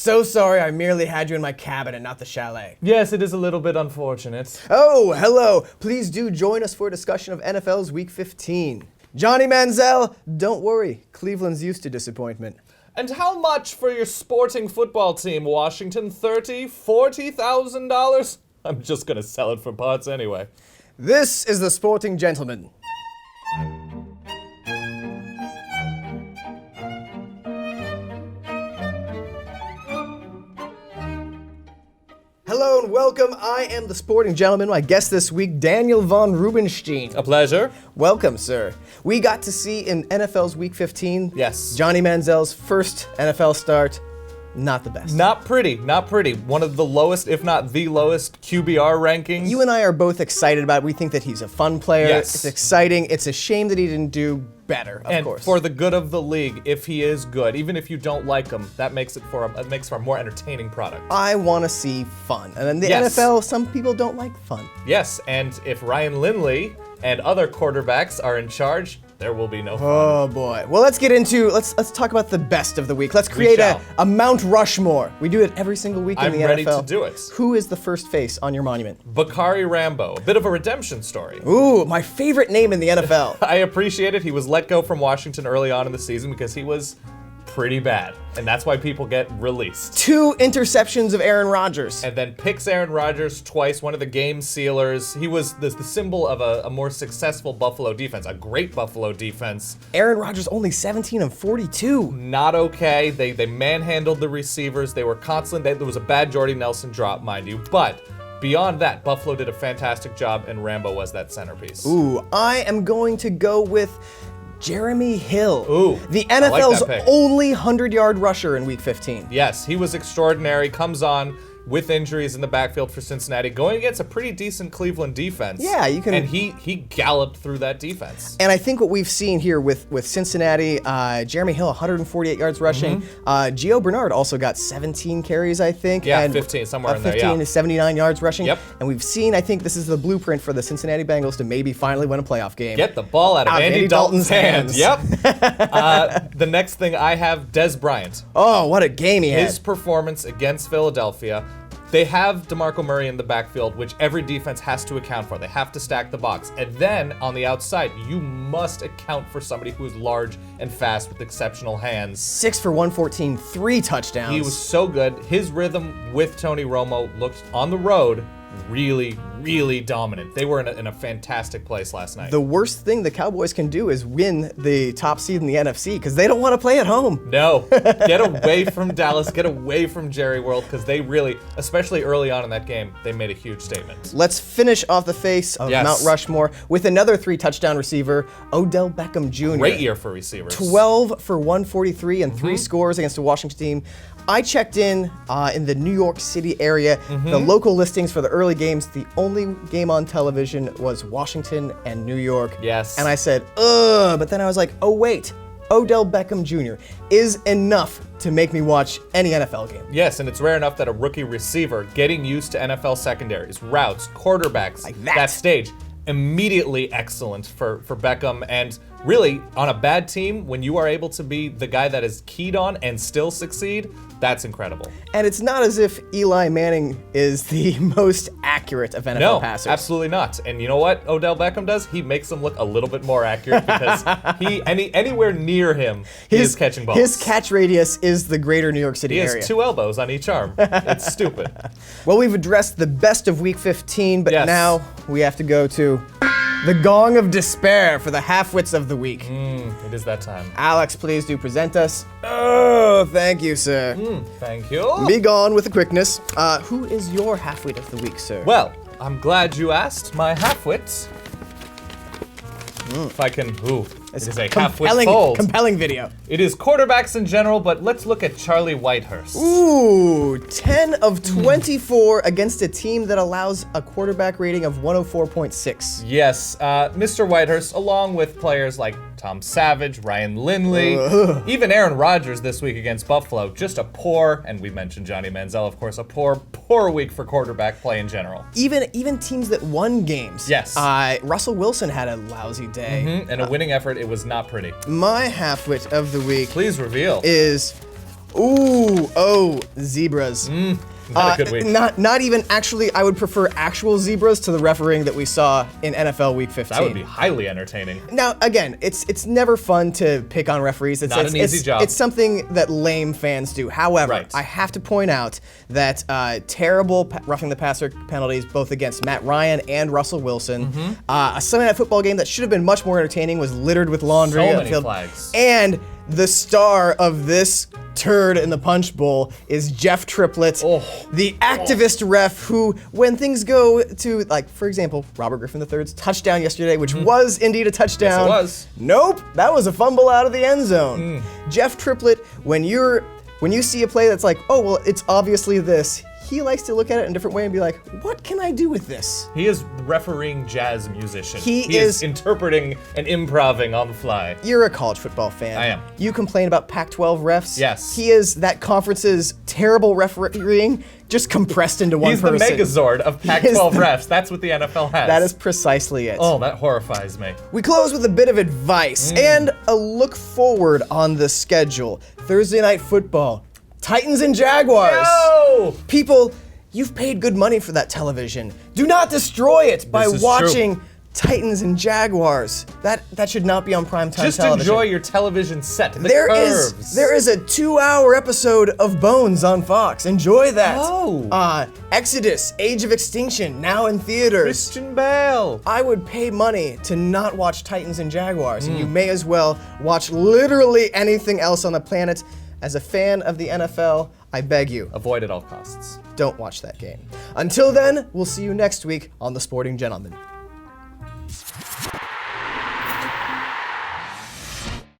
So sorry, I merely had you in my cabin and not the chalet. Yes, it is a little bit unfortunate. Oh, hello. Please do join us for a discussion of NFL's Week 15. Johnny Manziel, don't worry. Cleveland's used to disappointment. And how much for your sporting football team, Washington? $40,000? I'm just gonna sell it for parts anyway. This is the Sporting Gentleman. Hello and welcome. I am the Sporting Gentleman. My guest this week, Daniel von Rubenstein. A pleasure. Welcome, sir. We got to see in NFL's Week 15, Yes. Johnny Manziel's first NFL start. Not the best. Not pretty. One of the lowest, if not the lowest, QBR rankings. You and I are both excited about it. We think that he's a fun player. Yes. It's exciting. It's a shame that he didn't do better, of course. And for the good of the league, if he is good, even if you don't like him, that makes it for a more entertaining product. I want to see fun. And in the Yes. NFL, some people don't like fun. Yes, and if Ryan Lindley and other quarterbacks are in charge, there will be no fun. Oh boy. Well, let's talk about the best of the week. Let's create a Mount Rushmore. We do it every single week in the NFL. I'm ready to do it. Who is the first face on your monument? Bakari Rambo, a bit of a redemption story. Ooh, my favorite name in the NFL. I appreciate it. He was let go from Washington early on in the season because he was pretty bad, and that's why people get released. 2 interceptions of Aaron Rodgers. And then picks Aaron Rodgers twice, one of the game sealers. He was the symbol of a more successful Buffalo defense, a great Buffalo defense. Aaron Rodgers only 17 of 42. Not okay. They manhandled the receivers. They were constant. There was a bad Jordy Nelson drop, mind you, but beyond that, Buffalo did a fantastic job, and Rambo was that centerpiece. Ooh, I am going to go with Jeremy Hill. Ooh, the I like NFL's that pick. only 100-yard rusher in Week 15. Yes, he was extraordinary, comes on with injuries in the backfield for Cincinnati, going against a pretty decent Cleveland defense. Yeah, you can. And he galloped through that defense. And I think what we've seen here with Cincinnati, Jeremy Hill, 148 yards rushing. Gio Bernard also got 17 carries, I think. Yeah, and 15, somewhere in there, 15 yeah. to 79 yards rushing. Yep. And we've seen, I think this is the blueprint for the Cincinnati Bengals to maybe finally win a playoff game. Get the ball out of Andy Dalton's hands. Yep. The next thing I have, Des Bryant. Oh, what a game he had. His performance against Philadelphia. They have DeMarco Murray in the backfield, which every defense has to account for. They have to stack the box. And then, on the outside, you must account for somebody who is large and fast with exceptional hands. 6 for 114, 3 touchdowns. He was so good. His rhythm with Tony Romo looked, on the road, really, really dominant. They were in a fantastic place last night. The worst thing the Cowboys can do is win the top seed in the NFC because they don't want to play at home. No. Get away from Dallas. Get away from Jerry World because they really, especially early on in that game, they made a huge statement. Let's finish off the face of Mount Rushmore with another 3-touchdown receiver, Odell Beckham Jr. Great year for receivers. 12 for 143 and 3 scores against the Washington team. I checked in the New York City area. The local listings for the early games, the only game on television was Washington and New York. Yes. And I said, ugh, but then I was like, oh wait, Odell Beckham Jr. is enough to make me watch any NFL game. Yes, and it's rare enough that a rookie receiver getting used to NFL secondaries, routes, quarterbacks, Like that stage, immediately excellent for Beckham. And really, on a bad team, when you are able to be the guy that is keyed on and still succeed, that's incredible. And it's not as if Eli Manning is the most accurate of NFL passers. No, absolutely not. And you know what Odell Beckham does? He makes them look a little bit more accurate because anywhere near him, he is catching balls. His catch radius is the greater New York City area. He has 2 elbows on each arm. It's stupid. Well, we've addressed the best of Week 15, but Yes. now we have to go to the Gong of Despair for the Halfwits of the week. It is that time. Alex, please do present us. Oh, thank you, sir. Thank you. Be gone with the quickness. Who is your Halfwit of the week, sir? Well, I'm glad you asked. My halfwits. If I can, it is a halfwit fold. Compelling video. It is quarterbacks in general, but let's look at Charlie Whitehurst. Ooh, 10 of 24 against a team that allows a quarterback rating of 104.6. Yes, Mr. Whitehurst, along with players like Tom Savage, Ryan Lindley, even Aaron Rodgers this week against Buffalo, just a poor, and we mentioned Johnny Manziel, of course, a poor week for quarterback play in general. Even teams that won games. Yes. Russell Wilson had a lousy day. And a winning effort, it was not pretty. My halfwit of the week Please reveal. is Zebras. Not a good week. Not even actually. I would prefer actual zebras to the refereeing that we saw in NFL Week 15. That would be highly entertaining. Now, again, it's never fun to pick on referees. It's Not an easy job. It's something that lame fans do. However, Right. I have to point out that terrible roughing the passer penalties, both against Matt Ryan and Russell Wilson. Mm-hmm. A Sunday Night Football game that should have been much more entertaining was littered with laundry. So on the many field. flags. And the star of this turd in the punch bowl is Jeff Triplett, the activist ref who, when things go to, like, for example, Robert Griffin III's touchdown yesterday, which was indeed a touchdown. Yes, it was. Nope, that was a fumble out of the end zone. Jeff Triplett, when you see a play that's like, oh, well, it's obviously this, he likes to look at it in a different way and be like, what can I do with this? He is refereeing jazz musician. He is is interpreting and improving on the fly. You're a college football fan. I am. You complain about Pac-12 refs. Yes. He is that conference's terrible refereeing, just compressed into one He's person. the Megazord of Pac-12 refs. That's what the NFL has. That is precisely it. Oh, that horrifies me. We close with a bit of advice and a look forward on the schedule. Thursday Night Football, Titans and Jaguars. No! People, you've paid good money for that television. Do not destroy it by This is watching true. Titans and Jaguars. That should not be on primetime Just television. enjoy your television set. The There curves. is a 2-hour episode of Bones on Fox. Enjoy that. Oh. Exodus, Age of Extinction, now in theaters. Christian Bale. I would pay money to not watch Titans and Jaguars, and you may as well watch literally anything else on the planet. As a fan of the NFL, I beg you, Avoid at all costs. don't watch that game. Until then, we'll see you next week on The Sporting Gentleman.